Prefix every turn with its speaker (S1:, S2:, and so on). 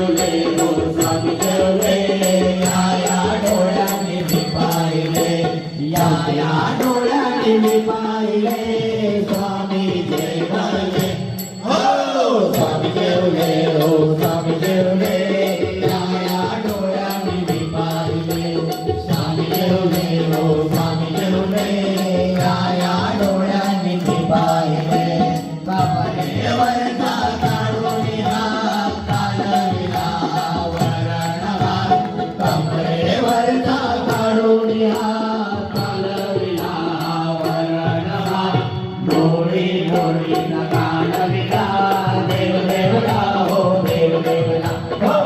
S1: स्वामी जेवले या डोळ्यांनी मी पाहिले या डोळ्यांनी मी पाहिले स्वामी जेवले हो स्वामी जेवले हो स्वामी जेवले या डोळ्यांनी मी पाहिले स्वामी जेवले हो स्वामी जेवले या डोळ्यांनी मी पाहिले कमरेवर काढून हात काढविला वरणभात कमरेवर काढून हात काढविला वरणभात डोळी डोळी काढविला देव देवला हो देव देवला हो